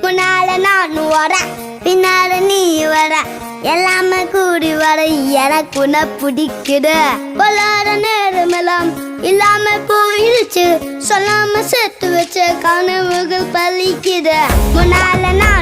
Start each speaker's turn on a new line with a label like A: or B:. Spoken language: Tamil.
A: முன்னால நான் வர பின்னால நீ வர எல்லாமே கூடி வர எனக்கு உன்னை பிடிக்குது பொல்லாத நேரமெல்லாம் இல்லாம போயிடுச்சு சொல்லாம சேர்த்து வச்ச கனவுகள் பலிக்குது முன்னால நான்